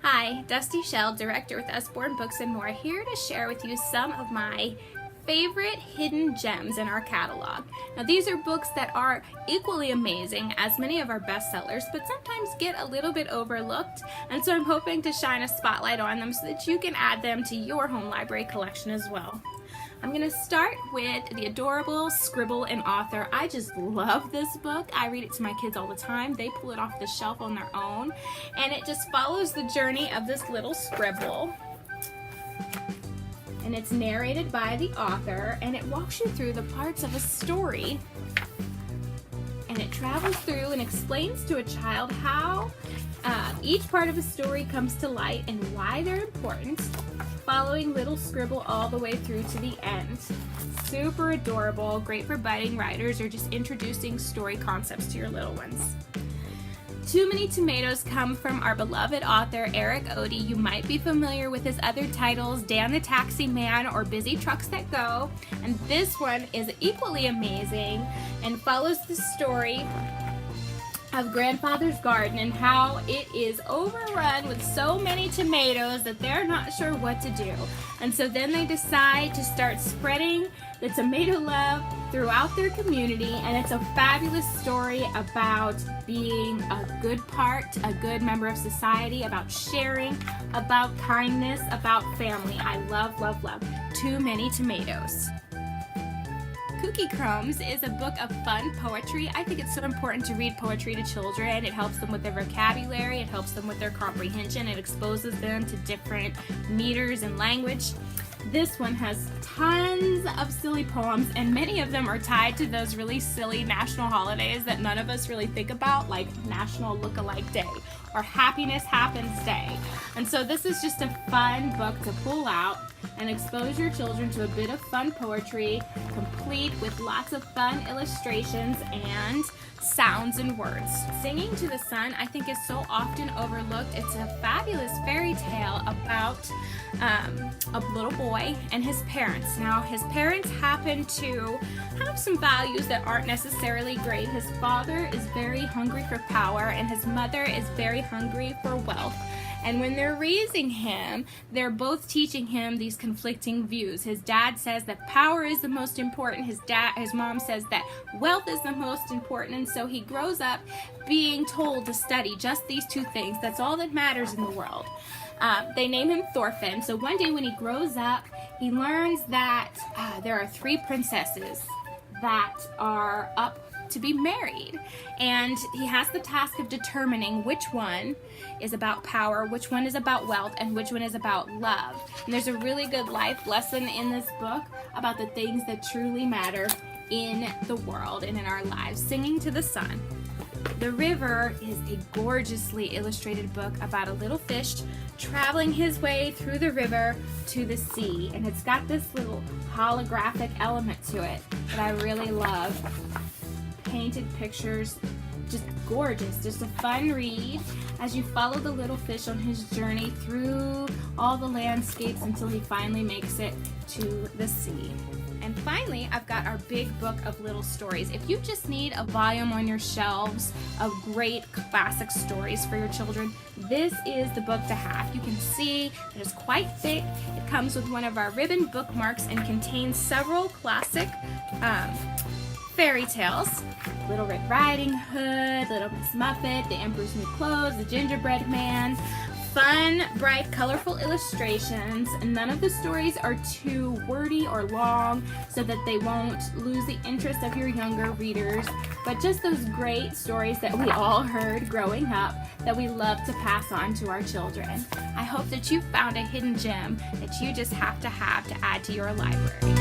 Hi, Dusty Shell, Director with Usborne Books More, here to share with you some of my favorite hidden gems in our catalog. Now, these are books that are equally amazing as many of our bestsellers, but sometimes get a little bit overlooked, and so I'm hoping to shine a spotlight on them so that you can add them to your home library collection as well. I'm going to start with the adorable Scribble and Author. I just love this book. I read it to my kids all the time. They pull it off the shelf on their own, and it just follows the journey of this little scribble. And it's narrated by the author, and it walks you through the parts of a story, and it travels through and explains to a child how each part of a story comes to light and why they're important, following little Scribble all the way through to the end. Super adorable, great for budding writers or just introducing story concepts to your little ones. Too Many Tomatoes come from our beloved author Eric Odie. You might be familiar with his other titles, Dan the Taxi Man or Busy Trucks That Go, and this one is equally amazing and follows the story of Grandfather's garden and how it is overrun with so many tomatoes that they're not sure what to do. And so then they decide to start spreading the tomato love throughout their community, and it's a fabulous story about being a good part, a good member of society, about sharing, about kindness, about family. I love, love, love Too Many Tomatoes. Cookie Crumbs is a book of fun poetry. I think it's so important to read poetry to children. It helps them with their vocabulary, it helps them with their comprehension, it exposes them to different meters and language. This one has tons of silly poems, and many of them are tied to those really silly national holidays that none of us really think about, like National Look-alike Day or Happiness Happens Day. And so this is just a fun book to pull out and expose your children to a bit of fun poetry, complete with lots of fun illustrations and sounds and words. Singing to the Sun, I think, is so often overlooked. It's a fabulous fairy tale about a little boy and his parents. Now, his parents happen to have some values that aren't necessarily great. His father is very hungry for power, and his mother is very hungry for wealth. And when they're raising him, they're both teaching him these conflicting views. His dad says that power is the most important. His mom says that wealth is the most important. And so he grows up being told to study just these two things. That's all that matters in the world. They name him Thorfinn. So one day when he grows up, he learns that there are 3 princesses that are up to be married, and he has the task of determining which one is about power, which one is about wealth, and which one is about love. And there's a really good life lesson in this book about the things that truly matter in the world and in our lives. Singing to the Sun. The River is a gorgeously illustrated book about a little fish traveling his way through the river to the sea, and it's got this little holographic element to it that I really love. Painted pictures, just gorgeous, just a fun read as you follow the little fish on his journey through all the landscapes until he finally makes it to the sea. And finally, I've got our big book of little stories. If you just need a volume on your shelves of great classic stories for your children, this is the book to have. You can see that it's quite thick. It comes with one of our ribbon bookmarks and contains several classic fairy tales. Little Red Riding Hood, Little Miss Muffet, The Emperor's New Clothes, The Gingerbread Man. Fun, bright, colorful illustrations. None of the stories are too wordy or long so that they won't lose the interest of your younger readers, but just those great stories that we all heard growing up that we love to pass on to our children. I hope that you found a hidden gem that you just have to add to your library.